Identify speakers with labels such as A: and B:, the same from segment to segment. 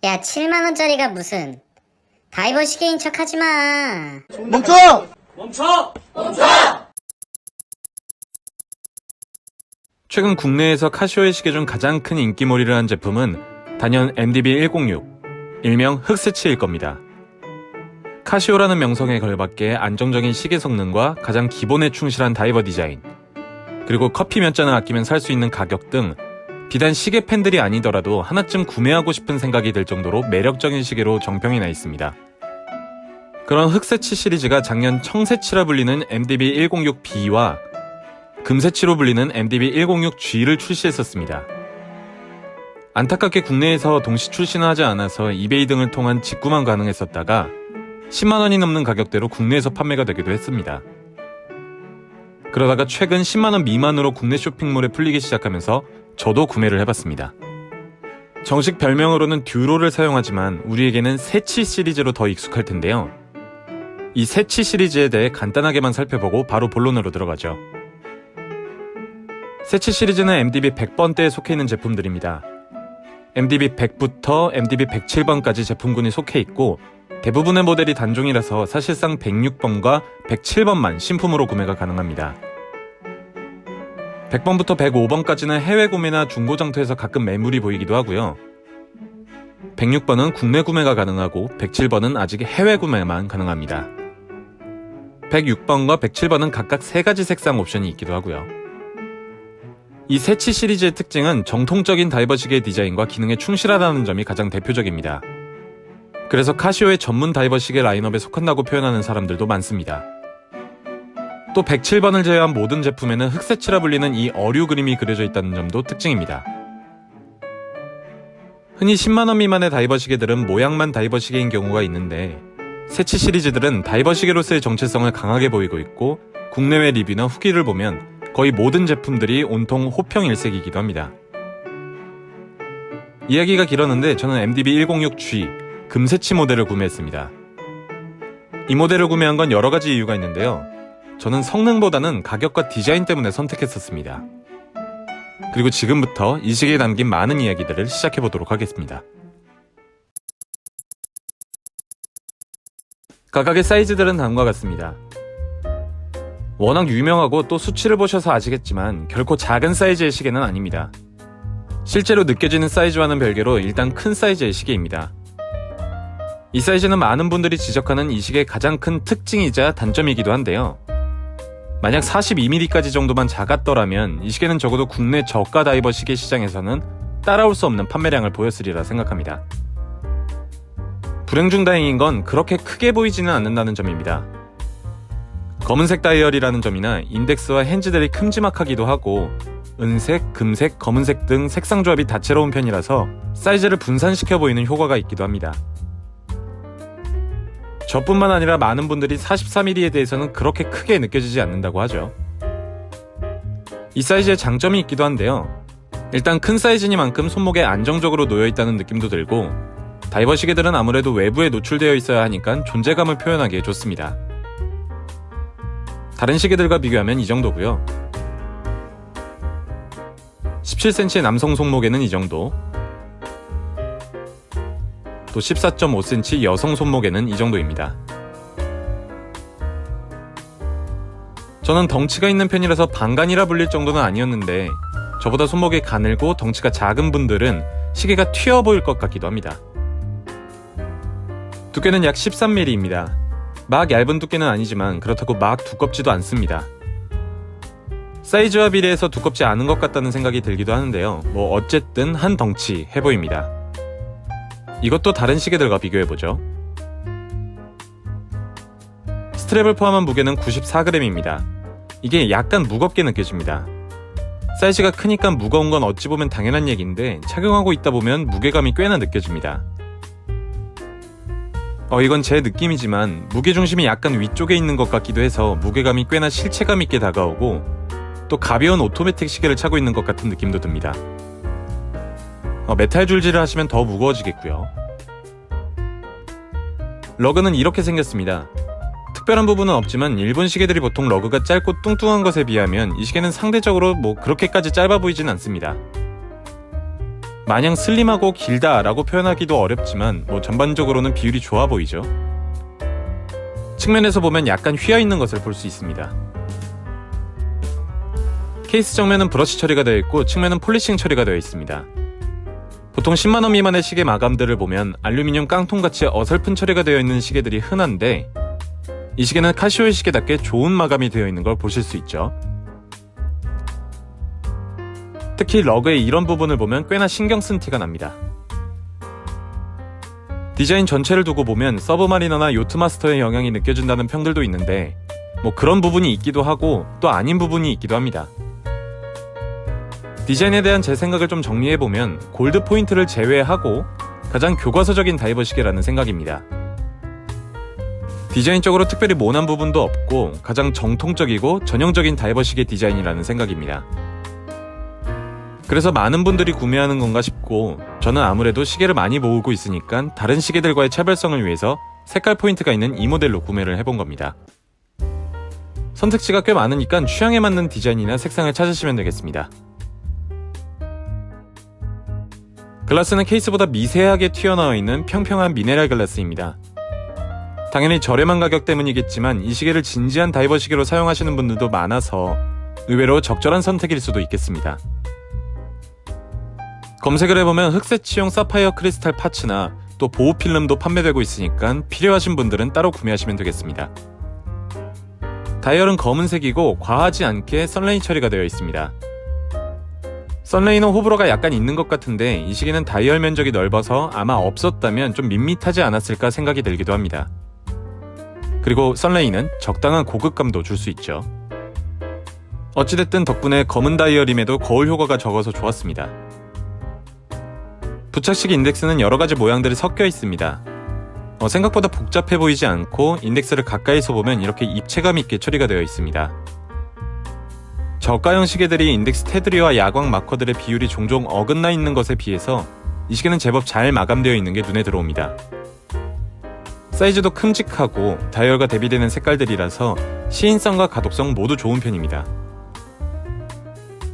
A: 야, 7만원짜리가 무슨. 다이버 시계인 척 하지 마.
B: 멈춰!
C: 멈춰!
D: 최근 국내에서 카시오의 시계 중 가장 큰 인기몰이를 한 제품은 단연 MDB106, 일명 흑새치일 겁니다. 카시오라는 명성에 걸맞게 안정적인 시계 성능과 가장 기본에 충실한 다이버 디자인, 그리고 커피 몇 잔을 아끼면 살 수 있는 가격 등 비단 시계 팬들이 아니더라도 하나쯤 구매하고 싶은 생각이 들 정도로 매력적인 시계로 정평이 나 있습니다. 그런 흑새치 시리즈가 작년 청새치라 불리는 MDB106B와 금새치로 불리는 MDB106G를 출시했었습니다. 안타깝게 국내에서 동시 출시는 하지 않아서 이베이 등을 통한 직구만 가능했었다가 10만원이 넘는 가격대로 국내에서 판매가 되기도 했습니다. 그러다가 최근 10만원 미만으로 국내 쇼핑몰에 풀리기 시작하면서 저도 구매를 해봤습니다. 정식 별명으로는 듀로를 사용하지만 우리에게는 새치 시리즈로 더 익숙할 텐데요. 이 새치 시리즈에 대해 간단하게만 살펴보고 바로 본론으로 들어가죠. 새치 시리즈는 MDB 100번대에 속해 있는 제품들입니다. MDB 100부터 MDB 107번까지 제품군이 속해 있고 대부분의 모델이 단종이라서 사실상 106번과 107번만 신품으로 구매가 가능합니다. 100번부터 105번까지는 해외 구매나 중고장터에서 가끔 매물이 보이기도 하고요. 106번은 국내 구매가 가능하고 107번은 아직 해외 구매만 가능합니다. 106번과 107번은 각각 3가지 색상 옵션이 있기도 하고요. 이 새치 시리즈의 특징은 정통적인 다이버 시계 디자인과 기능에 충실하다는 점이 가장 대표적입니다. 그래서 카시오의 전문 다이버 시계 라인업에 속한다고 표현하는 사람들도 많습니다. 또 107번을 제외한 모든 제품에는 흑새치라 불리는 이 어류 그림이 그려져 있다는 점도 특징입니다. 흔히 10만원 미만의 다이버 시계들은 모양만 다이버 시계인 경우가 있는데 새치 시리즈들은 다이버 시계로서의 정체성을 강하게 보이고 있고 국내외 리뷰나 후기를 보면 거의 모든 제품들이 온통 호평일색이기도 합니다. 이야기가 길었는데 저는 MDB106G 금새치 모델을 구매했습니다. 이 모델을 구매한 건 여러 가지 이유가 있는데요. 저는 성능보다는 가격과 디자인 때문에 선택했었습니다. 그리고 지금부터 이 시계에 담긴 많은 이야기들을 시작해보도록 하겠습니다. 각각의 사이즈들은 다음과 같습니다. 워낙 유명하고 또 수치를 보셔서 아시겠지만 결코 작은 사이즈의 시계는 아닙니다. 실제로 느껴지는 사이즈와는 별개로 일단 큰 사이즈의 시계입니다. 이 사이즈는 많은 분들이 지적하는 이 시계의 가장 큰 특징이자 단점이기도 한데요. 만약 42mm까지 정도만 작았더라면 이 시계는 적어도 국내 저가 다이버 시계 시장에서는 따라올 수 없는 판매량을 보였으리라 생각합니다. 불행 중 다행인 건 그렇게 크게 보이지는 않는다는 점입니다. 검은색 다이얼이라는 점이나 인덱스와 핸즈들이 큼지막하기도 하고 은색, 금색, 검은색 등 색상 조합이 다채로운 편이라서 사이즈를 분산시켜 보이는 효과가 있기도 합니다. 저뿐만 아니라 많은 분들이 43mm에 대해서는 그렇게 크게 느껴지지 않는다고 하죠. 이 사이즈의 장점이 있기도 한데요. 일단 큰 사이즈니만큼 손목에 안정적으로 놓여있다는 느낌도 들고 다이버 시계들은 아무래도 외부에 노출되어 있어야 하니까 존재감을 표현하기에 좋습니다. 다른 시계들과 비교하면 이 정도고요. 17cm의 남성 손목에는 이 정도, 또 14.5cm 여성 손목에는 이 정도입니다. 저는 덩치가 있는 편이라서 방간이라 불릴 정도는 아니었는데 저보다 손목이 가늘고 덩치가 작은 분들은 시계가 튀어 보일 것 같기도 합니다. 두께는 약 13mm입니다. 막 얇은 두께는 아니지만 그렇다고 막 두껍지도 않습니다. 사이즈와 비례해서 두껍지 않은 것 같다는 생각이 들기도 하는데요. 뭐 어쨌든 한 덩치 해보입니다. 이것도 다른 시계들과 비교해보죠. 스트랩을 포함한 무게는 94g입니다. 이게 약간 무겁게 느껴집니다. 사이즈가 크니까 무거운 건 어찌 보면 당연한 얘기인데 착용하고 있다 보면 무게감이 꽤나 느껴집니다. 이건 제 느낌이지만 무게중심이 약간 위쪽에 있는 것 같기도 해서 무게감이 꽤나 실체감 있게 다가오고 또 가벼운 오토매틱 시계를 차고 있는 것 같은 느낌도 듭니다. 메탈 줄질을 하시면 더 무거워지겠고요. 러그는 이렇게 생겼습니다. 특별한 부분은 없지만 일본 시계들이 보통 러그가 짧고 뚱뚱한 것에 비하면 이 시계는 상대적으로 그렇게까지 짧아 보이진 않습니다. 마냥 슬림하고 길다라고 표현하기도 어렵지만 전반적으로는 비율이 좋아 보이죠. 측면에서 보면 약간 휘어있는 것을 볼 수 있습니다. 케이스 정면은 브러쉬 처리가 되어 있고 측면은 폴리싱 처리가 되어 있습니다. 보통 10만원 미만의 시계 마감들을 보면 알루미늄 깡통같이 어설픈 처리가 되어 있는 시계들이 흔한데 이 시계는 카시오의 시계답게 좋은 마감이 되어 있는 걸 보실 수 있죠. 특히 러그의 이런 부분을 보면 꽤나 신경 쓴 티가 납니다. 디자인 전체를 두고 보면 서브마리너나 요트마스터의 영향이 느껴진다는 평들도 있는데 그런 부분이 있기도 하고 또 아닌 부분이 있기도 합니다. 디자인에 대한 제 생각을 좀 정리해보면 골드 포인트를 제외하고 가장 교과서적인 다이버 시계라는 생각입니다. 디자인적으로 특별히 모난 부분도 없고 가장 정통적이고 전형적인 다이버 시계 디자인이라는 생각입니다. 그래서 많은 분들이 구매하는 건가 싶고 저는 아무래도 시계를 많이 모으고 있으니까 다른 시계들과의 차별성을 위해서 색깔 포인트가 있는 이 모델로 구매를 해본 겁니다. 선택지가 꽤 많으니까 취향에 맞는 디자인이나 색상을 찾으시면 되겠습니다. 글라스는 케이스보다 미세하게 튀어나와 있는 평평한 미네랄 글라스입니다. 당연히 저렴한 가격 때문이겠지만 이 시계를 진지한 다이버 시계로 사용하시는 분들도 많아서 의외로 적절한 선택일 수도 있겠습니다. 검색을 해보면 흑색치용 사파이어 크리스탈 파츠나 또 보호 필름도 판매되고 있으니까 필요하신 분들은 따로 구매하시면 되겠습니다. 다이얼은 검은색이고 과하지 않게 선레인 처리가 되어 있습니다. 선레인은 호불호가 약간 있는 것 같은데 이 시계는 다이얼 면적이 넓어서 아마 없었다면 좀 밋밋하지 않았을까 생각이 들기도 합니다. 그리고 선레인은 적당한 고급감도 줄 수 있죠. 어찌됐든 덕분에 검은 다이얼임에도 거울 효과가 적어서 좋았습니다. 부착식 인덱스는 여러가지 모양들이 섞여 있습니다. 생각보다 복잡해 보이지 않고 인덱스를 가까이서 보면 이렇게 입체감 있게 처리가 되어 있습니다. 저가형 시계들이 인덱스 테두리와 야광 마커들의 비율이 종종 어긋나 있는 것에 비해서 이 시계는 제법 잘 마감되어 있는 게 눈에 들어옵니다. 사이즈도 큼직하고 다이얼과 대비되는 색깔들이라서 시인성과 가독성 모두 좋은 편입니다.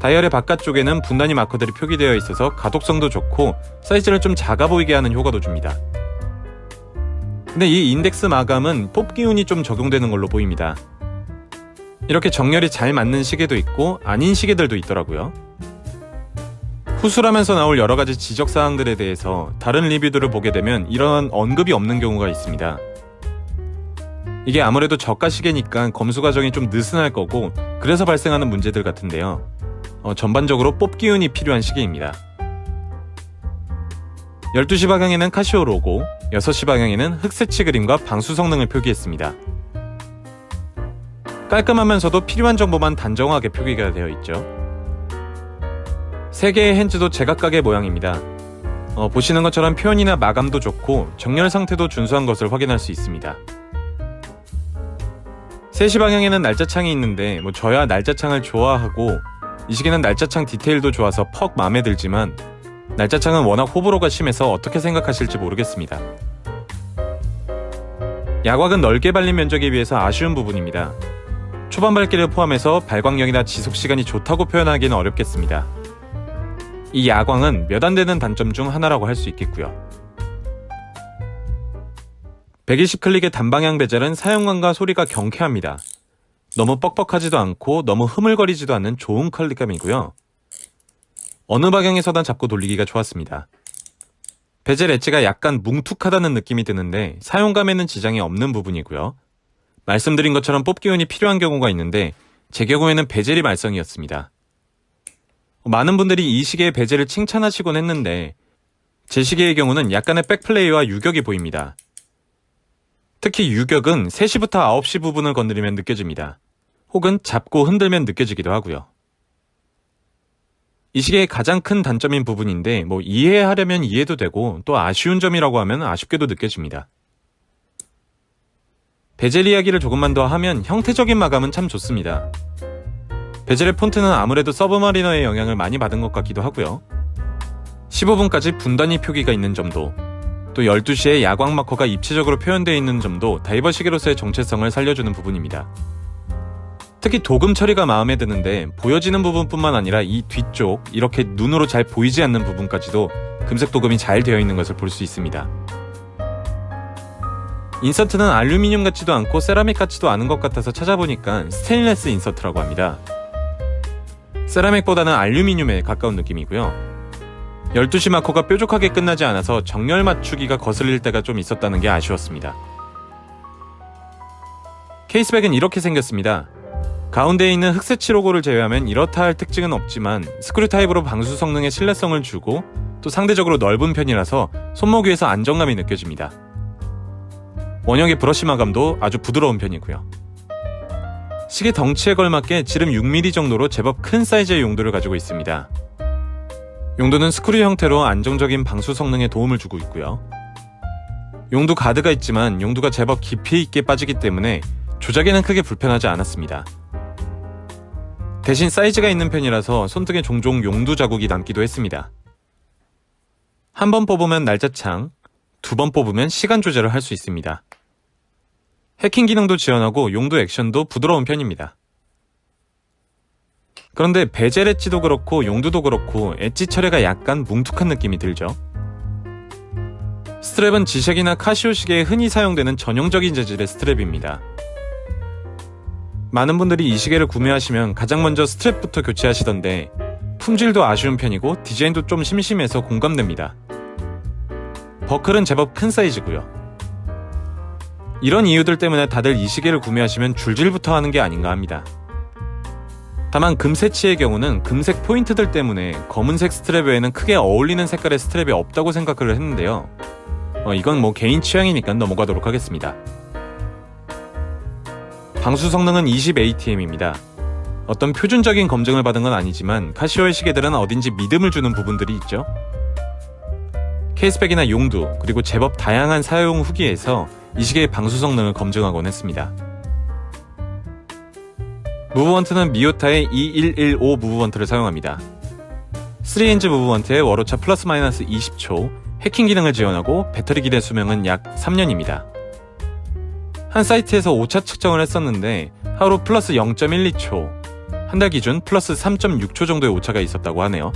D: 다이얼의 바깥쪽에는 분단위 마커들이 표기되어 있어서 가독성도 좋고 사이즈를 좀 작아 보이게 하는 효과도 줍니다. 근데 이 인덱스 마감은 뽑기 운이 좀 적용되는 걸로 보입니다. 이렇게 정렬이 잘 맞는 시계도 있고 아닌 시계들도 있더라고요. 후술하면서 나올 여러가지 지적사항들에 대해서 다른 리뷰들을 보게 되면 이런 언급이 없는 경우가 있습니다. 이게 아무래도 저가 시계니까 검수 과정이 좀 느슨할 거고 그래서 발생하는 문제들 같은데요. 전반적으로 뽑기 운이 필요한 시계입니다. 12시 방향에는 카시오 로고, 6시 방향에는 흑색치 그림과 방수 성능을 표기했습니다. 깔끔하면서도 필요한 정보만 단정하게 표기가 되어 있죠. 3개의 핸즈도 제각각의 모양입니다. 보시는 것처럼 표현이나 마감도 좋고 정렬 상태도 준수한 것을 확인할 수 있습니다. 3시 방향에는 날짜창이 있는데 저야 날짜창을 좋아하고 이 시계는 날짜창 디테일도 좋아서 퍽 마음에 들지만 날짜창은 워낙 호불호가 심해서 어떻게 생각하실지 모르겠습니다. 야광은 넓게 발린 면적에 비해서 아쉬운 부분입니다. 초반 밝기를 포함해서 발광력이나 지속시간이 좋다고 표현하기는 어렵겠습니다. 이 야광은 몇 안 되는 단점 중 하나라고 할 수 있겠고요. 120클릭의 단방향 베젤은 사용감과 소리가 경쾌합니다. 너무 뻑뻑하지도 않고 너무 흐물거리지도 않는 좋은 클릭감이고요. 어느 방향에서든 잡고 돌리기가 좋았습니다. 베젤 엣지가 약간 뭉툭하다는 느낌이 드는데 사용감에는 지장이 없는 부분이고요. 말씀드린 것처럼 뽑기 운이 필요한 경우가 있는데 제 경우에는 베젤이 말썽이었습니다. 많은 분들이 이 시계의 베젤을 칭찬하시곤 했는데 제 시계의 경우는 약간의 백플레이와 유격이 보입니다. 특히 유격은 3시부터 9시 부분을 건드리면 느껴집니다. 혹은 잡고 흔들면 느껴지기도 하고요. 이 시계의 가장 큰 단점인 부분인데 이해하려면 이해도 되고 또 아쉬운 점이라고 하면 아쉽게도 느껴집니다. 베젤 이야기를 조금만 더 하면 형태적인 마감은 참 좋습니다. 베젤의 폰트는 아무래도 서브마리너의 영향을 많이 받은 것 같기도 하고요. 15분까지 분단위 표기가 있는 점도, 또 12시에 야광 마커가 입체적으로 표현되어 있는 점도 다이버 시계로서의 정체성을 살려주는 부분입니다. 특히 도금 처리가 마음에 드는데 보여지는 부분뿐만 아니라 이 뒤쪽 이렇게 눈으로 잘 보이지 않는 부분까지도 금색 도금이 잘 되어 있는 것을 볼 수 있습니다. 인서트는 알루미늄 같지도 않고 세라믹 같지도 않은 것 같아서 찾아보니까 스테인리스 인서트라고 합니다. 세라믹보다는 알루미늄에 가까운 느낌이고요. 12시 마커가 뾰족하게 끝나지 않아서 정렬 맞추기가 거슬릴 때가 좀 있었다는 게 아쉬웠습니다. 케이스백은 이렇게 생겼습니다. 가운데에 있는 흑색치 로고를 제외하면 이렇다 할 특징은 없지만 스크류 타입으로 방수 성능에 신뢰성을 주고 또 상대적으로 넓은 편이라서 손목 위에서 안정감이 느껴집니다. 원형의 브러쉬 마감도 아주 부드러운 편이고요. 시계 덩치에 걸맞게 지름 6mm 정도로 제법 큰 사이즈의 용도를 가지고 있습니다. 용도는 스크류 형태로 안정적인 방수 성능에 도움을 주고 있고요. 용도 가드가 있지만 용도가 제법 깊이 있게 빠지기 때문에 조작에는 크게 불편하지 않았습니다. 대신 사이즈가 있는 편이라서 손등에 종종 용두 자국이 남기도 했습니다. 한 번 뽑으면 날짜창, 2번 뽑으면 시간 조절을 할 수 있습니다. 해킹 기능도 지원하고 용도 액션도 부드러운 편입니다. 그런데 베젤 엣지도 그렇고 용두도 그렇고 엣지 처리가 약간 뭉툭한 느낌이 들죠. 스트랩은 지색이나 카시오 시계에 흔히 사용되는 전형적인 재질의 스트랩입니다. 많은 분들이 이 시계를 구매하시면 가장 먼저 스트랩부터 교체하시던데 품질도 아쉬운 편이고 디자인도 좀 심심해서 공감됩니다. 버클은 제법 큰 사이즈고요. 이런 이유들 때문에 다들 이 시계를 구매하시면 줄질부터 하는 게 아닌가 합니다. 다만 금세치의 경우는 금색 포인트들 때문에 검은색 스트랩 외에는 크게 어울리는 색깔의 스트랩이 없다고 생각을 했는데요. 이건 뭐 개인 취향이니까 넘어가도록 하겠습니다. 방수 성능은 20ATM입니다. 어떤 표준적인 검증을 받은 건 아니지만 카시오의 시계들은 어딘지 믿음을 주는 부분들이 있죠. 케이스백이나 용두, 그리고 제법 다양한 사용 후기에서 이 시계의 방수 성능을 검증하곤 했습니다. 무브먼트는 미오타의 2115 무브먼트를 사용합니다. 3인즈 무브먼트의 월오차 플러스 마이너스 20초, 해킹 기능을 지원하고 배터리 기대 수명은 약 3년입니다. 한 사이트에서 오차 측정을 했었는데 하루 플러스 0.12초, 한 달 기준 플러스 3.6초 정도의 오차가 있었다고 하네요.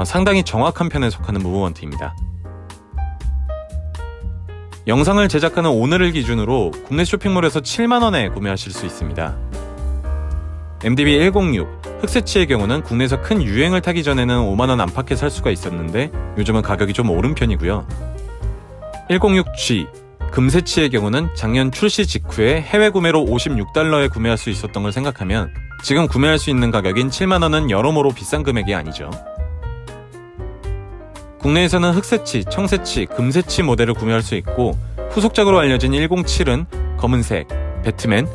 D: 상당히 정확한 편에 속하는 무브먼트입니다. 영상을 제작하는 오늘을 기준으로 국내 쇼핑몰에서 7만원에 구매하실 수 있습니다. MDB 106, 흑세치의 경우는 국내에서 큰 유행을 타기 전에는 5만원 안팎에 살 수가 있었는데 요즘은 가격이 좀 오른 편이고요. 106G, 금세치의 경우는 작년 출시 직후에 해외 구매로 56달러에 구매할 수 있었던 걸 생각하면 지금 구매할 수 있는 가격인 7만원은 여러모로 비싼 금액이 아니죠. 국내에서는 흑세치, 청세치, 금세치 모델을 구매할 수 있고 후속작으로 알려진 107은 검은색, 배트맨,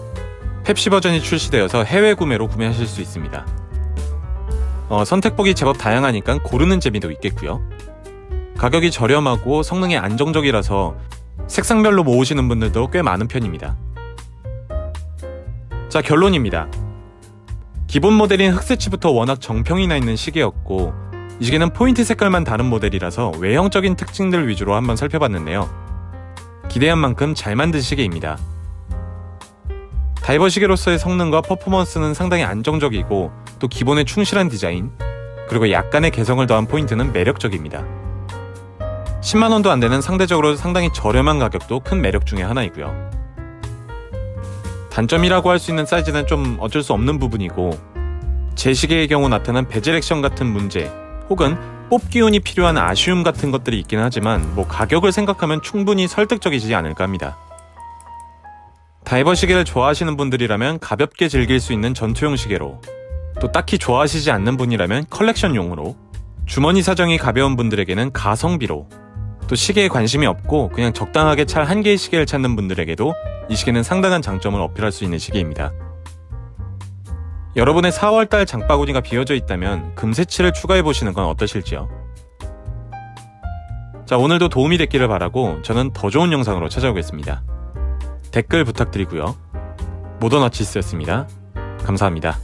D: 펩시 버전이 출시되어서 해외 구매로 구매하실 수 있습니다. 선택폭이 제법 다양하니까 고르는 재미도 있겠고요. 가격이 저렴하고 성능이 안정적이라서 색상별로 모으시는 분들도 꽤 많은 편입니다. 자, 결론입니다. 기본 모델인 흑세치부터 워낙 정평이 나 있는 시계였고 이 시계는 포인트 색깔만 다른 모델이라서 외형적인 특징들 위주로 한번 살펴봤는데요. 기대한 만큼 잘 만든 시계입니다. 다이버 시계로서의 성능과 퍼포먼스는 상당히 안정적이고 또 기본에 충실한 디자인, 그리고 약간의 개성을 더한 포인트는 매력적입니다. 10만원도 안 되는 상대적으로 상당히 저렴한 가격도 큰 매력 중에 하나이고요. 단점이라고 할 수 있는 사이즈는 좀 어쩔 수 없는 부분이고 제 시계의 경우 나타난 베젤 액션 같은 문제 혹은 뽑기운이 필요한 아쉬움 같은 것들이 있긴 하지만 가격을 생각하면 충분히 설득적이지 않을까 합니다. 다이버 시계를 좋아하시는 분들이라면 가볍게 즐길 수 있는 전투용 시계로, 또 딱히 좋아하시지 않는 분이라면 컬렉션용으로, 주머니 사정이 가벼운 분들에게는 가성비로, 또 시계에 관심이 없고 그냥 적당하게 찰 한 개의 시계를 찾는 분들에게도 이 시계는 상당한 장점을 어필할 수 있는 시계입니다. 여러분의 4월달 장바구니가 비어져 있다면 금세치를 추가해보시는 건 어떠실지요? 자, 오늘도 도움이 됐기를 바라고 저는 더 좋은 영상으로 찾아오겠습니다. 댓글 부탁드리고요. 모던 아치스였습니다. 감사합니다.